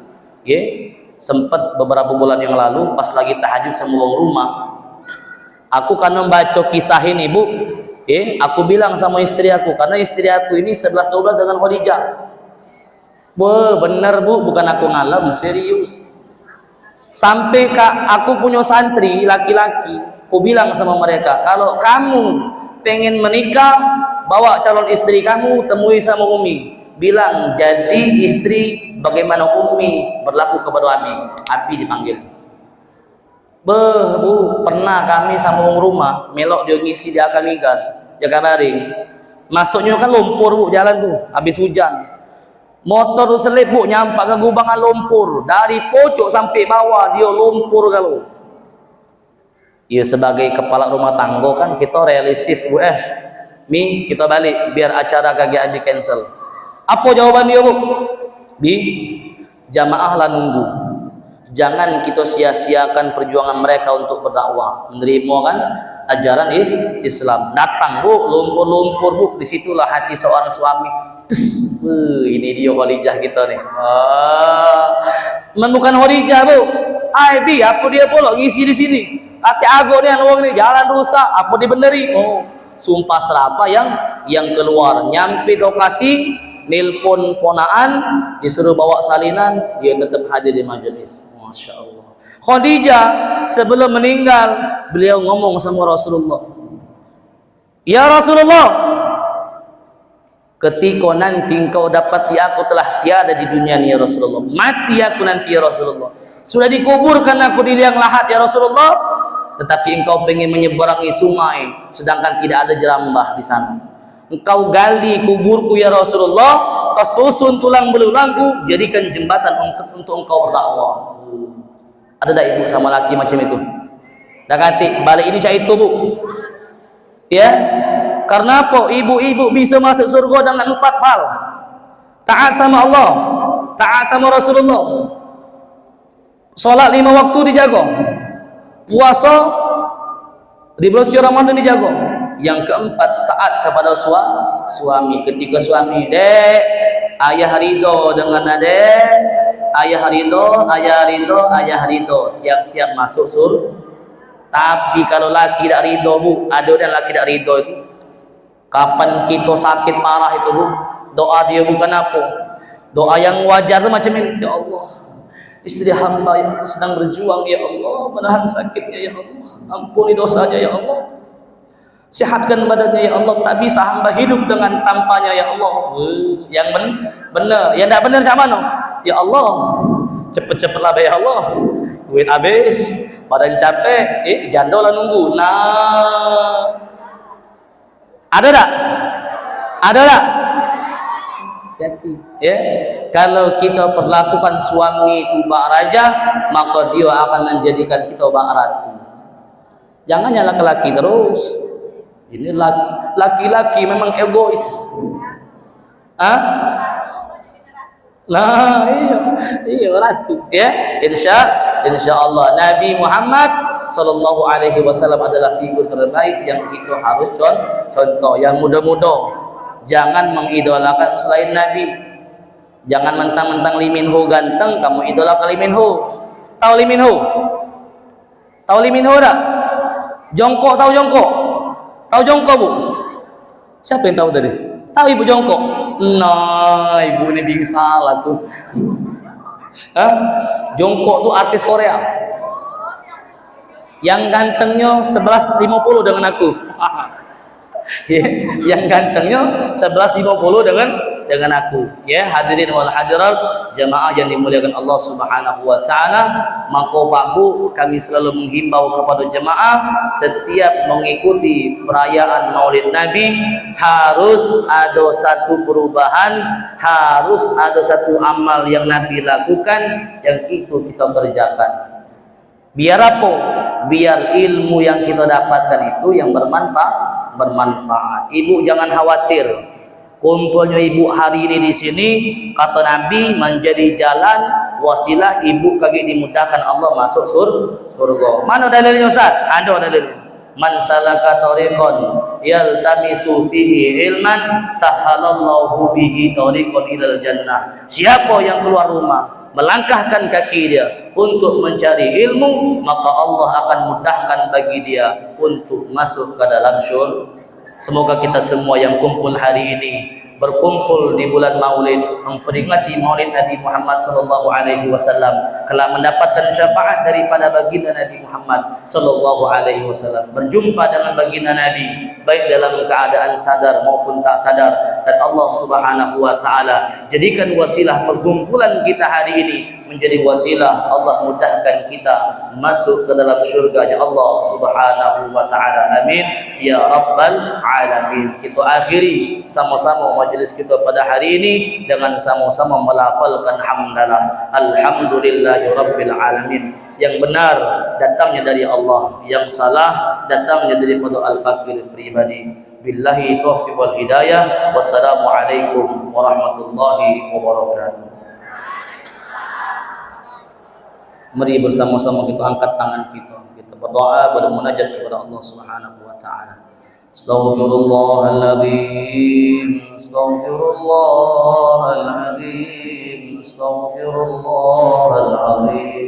sempat beberapa bulan yang lalu pas lagi tahajud sama orang rumah, aku kan membaca kisah ini Bu, aku bilang sama istri aku, karena istri aku ini 11-12 dengan Khadijah. Benar Bu, bukan aku ngalam, serius. Sampai aku punya santri laki-laki, aku bilang sama mereka, kalau kamu pengen menikah, bawa calon istri kamu temui sama Umi, bilang jadi istri bagaimana Umi berlaku kepada Abi dipanggil. Bu, pernah kami sama orang rumah melok dia ngisi dia akan migas jaga baring, masuknya kan lumpur Bu, jalan tuh habis hujan, motor selip Bu, nyampak ke gubangan lumpur dari pojok sampai bawah dia lumpur. Kalau ya sebagai kepala rumah tangga kan kita realistis Bu, kita balik biar acara kagak di cancel. Apa jawaban dia Bu? Jamaahlah nunggu. Jangan kita sia-siakan perjuangan mereka untuk berdakwah, menerima kan ajaran Islam. Datang Bu, lumpur-lumpur Bu, disitulah hati seorang suami. Ini dia Khadijah kita nih. Bukan Khadijah Bu. Apa dia pula ngisi di sini? Hati aku nih uang nih jalan rusak, apa dibeneri? Sumpah serapa yang keluar, nyampe lokasi, nelpon ponaan, disuruh bawa salinan, dia tetap hadir di majelis. Masya Allah. Khadijah sebelum meninggal, beliau ngomong sama Rasulullah, ya Rasulullah, ketika nanti engkau dapati aku telah tiada di dunia ini ya Rasulullah, mati aku nanti ya Rasulullah, sudah dikuburkan aku di liang lahat ya Rasulullah, tetapi engkau pengen menyeberangi sungai sedangkan tidak ada jerambah di sana. Engkau gali kuburku ya Rasulullah, kau susun tulang belulangku, jadikan jembatan untuk engkau berdakwah. Ada tak ibu sama laki macam itu? Dah kata balik ini cak itu Bu, ya. Karena apa? Ibu-ibu bisa masuk surga dengan 4 hal: taat sama Allah, taat sama Rasulullah, solat 5 waktu dijaga, puasa di bulan suci Ramadan dijaga. Yang keempat, taat kepada suami. Ketika suami, dek, ayah ridho dengan adek, ayah ridho, siap-siap masuk surga. Tapi kalau laki tidak ridho Bu, ada dan laki tidak ridho itu, kapan kita sakit parah itu Bu, doa dia bukan apa? Doa yang wajar itu macam ini, ya Allah, istri hamba yang sedang berjuang ya Allah, menahan sakitnya ya Allah, ampuni dosanya ya Allah, sehatkan badannya ya Allah, tak bisa hamba hidup dengan tanpanya ya Allah. Yang benar, yang tak benar sama no, ya Allah, cepet-cepetlah ya Allah, duit habis, badan capek, janda lah nunggu. Nah, ada tak? Hati-hati, ya. Kalau kita perlakukan suami itu bak raja, maka dia akan menjadikan kita bak ratu. Jangan nyala laki-laki terus. Ini laki-laki memang egois. Ah? Lah, iya ratu, ya. Insya Allah Nabi Muhammad Sallallahu Alaihi Wasallam adalah figur terbaik yang kita harus contoh. Yang muda-muda, jangan mengidolakan selain Nabi. Jangan mentang-mentang Lee Min Ho ganteng, kamu idolakan Lee Min Ho. Tahu Lee Min Ho? Tahu Lee Min Ho tak? Jongkok, tahu Jongkok? Tahu Jongkok, Bu? Siapa yang tahu tadi? Tahu Ibu Jongkok? Nah, Ibu ini bingung salah tuh. Hah? Jongkok tuh artis Korea. Yang gantengnya 11.50 dengan aku. Yang gantengnya 11.50 dengan aku. Ya, hadirin wal hadirat, jamaah yang dimuliakan Allah Subhanahu wa taala, maka Pak Bu, kami selalu menghimbau kepada jemaah setiap mengikuti perayaan Maulid Nabi harus ada satu perubahan, harus ada satu amal yang Nabi lakukan, yang itu kita kerjakan. Biar apa? Biar ilmu yang kita dapatkan itu yang bermanfaat. Ibu jangan khawatir. Kumpulnya ibu hari ini di sini, kata Nabi, menjadi jalan wasilah ibu kaki dimudahkan Allah masuk surga. Mana dalilnya Ustaz? Ada dalilnya. Man salaka tariqan yaltamisu fihi ilman sahalallahu bihi tariqan ilal jannah. Siapa yang keluar rumah melangkahkan kaki dia untuk mencari ilmu, maka Allah akan mudahkan bagi dia untuk masuk ke dalam syurga. Semoga kita semua yang kumpul hari ini, berkumpul di bulan Maulid, memperingati Maulid Nabi Muhammad sallallahu alaihi wasallam, kelak mendapatkan syafaat daripada baginda Nabi Muhammad sallallahu alaihi wasallam, berjumpa dengan baginda Nabi baik dalam keadaan sadar maupun tak sadar, dan Allah Subhanahu wa taala jadikan wasilah perkumpulan kita hari ini menjadi wasilah Allah mudahkan kita masuk ke dalam syurga-Nya Allah Subhanahu wa taala. Amin ya rabbal alamin. Kita akhiri sama-sama majelis kita pada hari ini dengan sama-sama melafalkan hamdalah. Alhamdulillahi rabbil alamin. Yang benar datangnya dari Allah, yang salah datangnya daripada al-fakir pribadi. Billahi taufiq wal hidayah. Wassalamualaikum warahmatullahi wabarakatuh. Mari bersama-sama kita angkat tangan kita berdoa, bermunajat kepada Allah Subhanahu wa taala. Astaghfirullahaladzim, astaghfirullahaladzim, astaghfirullahaladzim.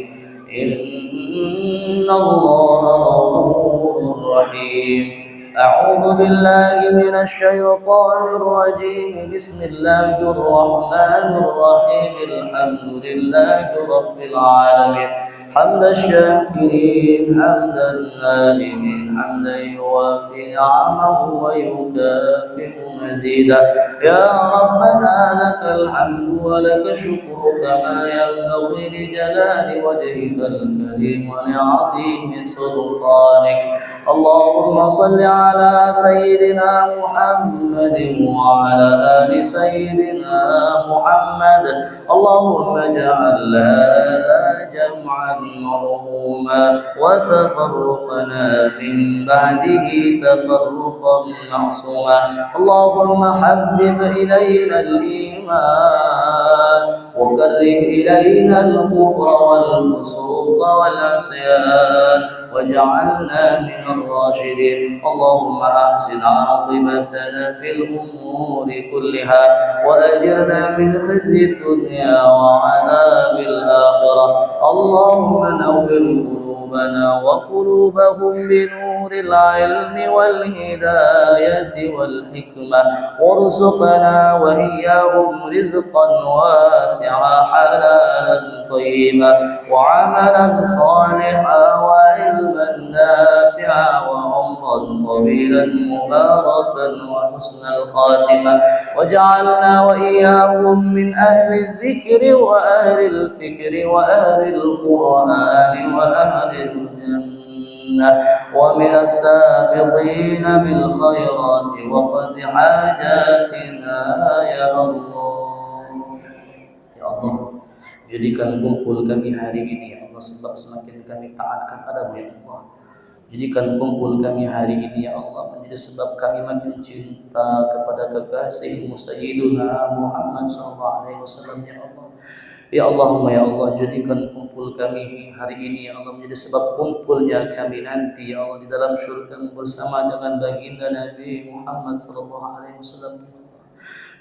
Innallaha ghafurur rahim. A'udzu billahi minasy syaithanir rajim. Bismillahir rahmanir rahim. Alhamdulillahi rabbil alamin. Hamdan syakirin, hamdan naimin, hamdan yuwafi ni'amahu wa yukafi'u mazidah. Ya Rabbana lakal hamdu wa laka syukru kama yanbaghi li jalali wajhikal karim wa li'azimi sultanik. Allahumma salli ala sayyidina Muhammadin wa ala ali sayyidina Muhammad. Allahumma ja'al hadha jam'an مرحوما وتفرقنا من بعده تفرقا معصوما. اللهم حبب إلينا الإيمان وكره إلينا الكفر والفسوق والعصيان واجعلنا من الراشدين. اللهم أحسن عاقبتنا في الأمور كلها وأجرنا من خزي الدنيا وعذاب الآخرة. اللهم نور قلوبنا وقلوبهم بنور العلم والهداية والحكمة، وارزقنا وإياهم رزقا واسعا حلالا طيبا وعملا صالحا وعلما نافعا وعمرا طويلا مباركا وحسن الخاتمة. واجعلنا وإياهم من أهل الذكر وأهل الفكر وأهل القرآن وأهل الجنة ومن السابقين بالخيرات وقد حاجاتنا يا الله. Allah. Jadikan kumpul kami hari ini ya Allah, sebab semakin kami taat kepada-Mu ya Allah. Jadikan kumpul kami hari ini ya Allah menjadi sebab kami makin cinta kepada kekasih-Mu Sayyiduna Muhammad SAW ya Allah. Ya Allahumma ya Allah, jadikan kumpul kami hari ini ya Allah menjadi sebab kumpulnya kami nanti ya Allah di dalam syurga bersama dengan baginda Nabi Muhammad SAW.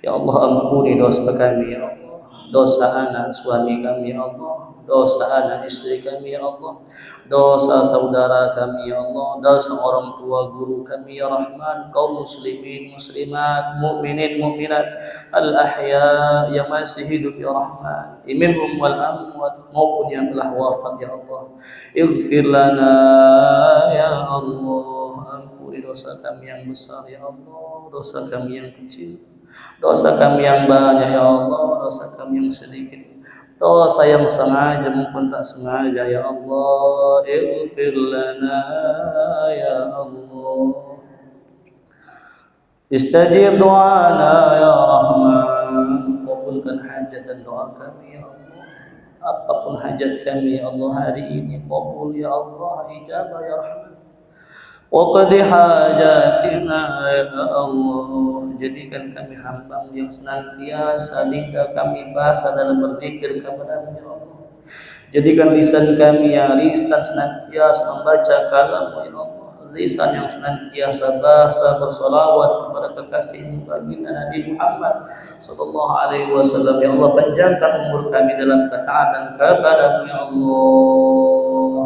Ya Allah, ampuni dosa kami ya Allah, dosa anak suami kami ya Allah, dosa anak istri kami ya Allah, dosa saudara kami ya Allah, dosa orang tua guru kami ya Rahman, kaum muslimin muslimat, mukminin mukminat, al ahya yang masih hidup ya Rahman, minhum wal amwat maupun yang telah wafat ya Allah. Ighfir lana ya Allah, ampuni dosa kami yang besar ya Allah, dosa kami yang kecil, dosa kami yang banyak ya Allah, dosa kami yang sedikit, dosa yang sengaja maupun tak sengaja ya Allah. Ighfir lana ya Allah. Istajib doana ya Rahman, kabulkan hajat dan doa kami ya Allah. Apapun hajat kami ya Allah hari ini, kabul ya Allah, ijabah ya Rahman. Waqdi hajatina ya Allah. Jadikan kami hamba-Mu yang senantiasa lidah kami basah dalam berzikir kepada-Mu ya Allah. Jadikan lisan kami yang lisan senantiasa membaca kalam-Mu ya Allah, lisan yang senantiasa basah bersolawat kepada kekasih-Mu baginda Nabi Muhammad sallallahu alaihi wasallam ya Allah. Panjangkan umur kami dalam ketaatan kepada-Mu ya Allah.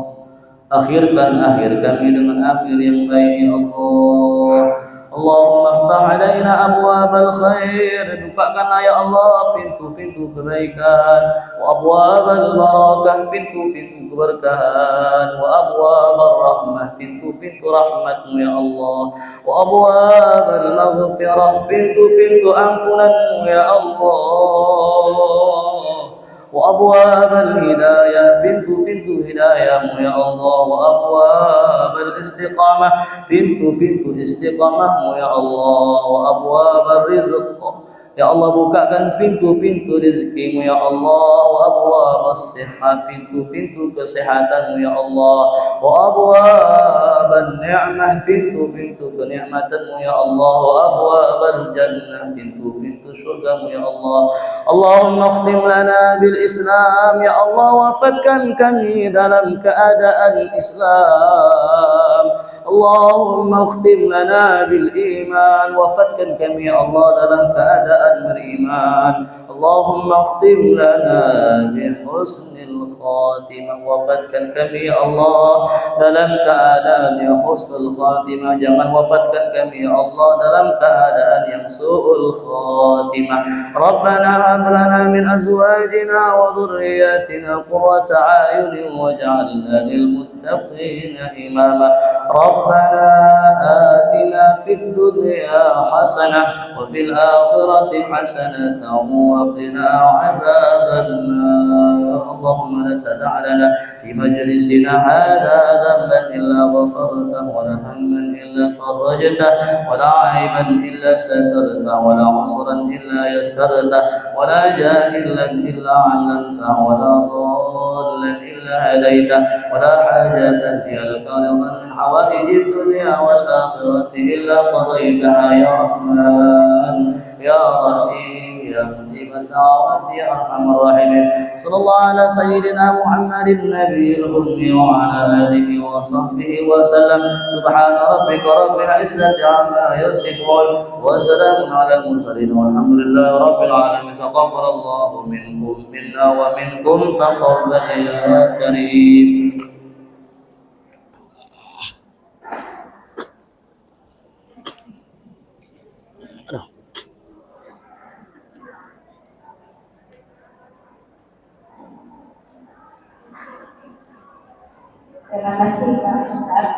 Akhirkan akhir kami dengan akhir yang baik ya Allah. Allahumma aftah alaina abwabal khair, bukakanlah ya Allah pintu-pintu kebaikan, wa abwabal barakah, pintu-pintu keberkahan, wa abwabal rahmah, pintu-pintu rahmat-Mu ya Allah, wa abwabal maghfirah, pintu-pintu ampunan-Mu ya Allah, wa abwabal hidayah, pintu-pintu hidayah-Mu ya Allah, wa abwabal istiqamah, pintu-pintu istiqamah-Mu ya Allah, wa abwabal rizq ya Allah, bukakan pintu-pintu rezeki-Mu ya Allah, wa abwabas sihah, pintu-pintu kesehatan-Mu ya Allah, wa abwaban ni'mah, pintu-pintu kenikmatan-Mu ya Allah, wa abwabal jannah, pintu-pintu surga-Mu ya Allah. Allahumma khtim lana bil Islam ya Allah, wafatkan kami dalam keadaan Islam. Allahumma khtim lana bil iman, wafatkan kami ya Allah dalam keadaan beriman. Allahumma khtim lana bi husnil khatimah, wafatkan kami ya Allah dalam keadaan yang husnul khatimah. Jangan wafatkan kami ya Allah dalam keadaan yang su'ul khatimah. Rabbana hab lana min azwajina wa dhurriyyatina qurrata a'yunin waj'alna lil muttaqina imama. Rabbana atina fid dunya hasanah wa fil akhirati hasanatan wa qina adzaban nar. Allahumma la tada' lana fi majlisina hadha dhanban illa ghafartahu wa la hamman illa farajtahu wa la 'aiban illa satartahu wa la 'usran illa yassartahu wa la jahilan illa 'allamtahu wa la dhallan illa hadaitahu wa la hajatan hiya laka ridan min hawaijid dunya wal akhirati illa qadaitaha ya Rahman ya Rahim ya mujib ad-da'awat ya arhamar rahimin. Sallallahu ala sayyidina Muhammadin nabiyil ummi wa ala alihi wa sahbihi wa sallam. Subhana rabbika rabbil izzati amma yasifun wa salamun ala al-mursalin walhamdulillahi rabbil alamin. Taqabbalallahu minkum minna wa minkum taqabbal ya karim. Terima kasih Pak Ustaz.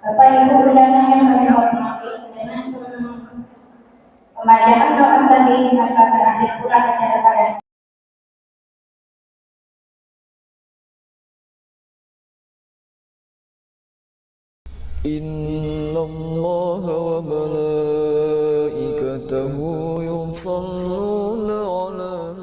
Bapak Ibu undangan yang kami hormati, dengan pembacaan doa tadi maka berakhir pula acara pada Inna Allah wa malaikatahu yusalluna ala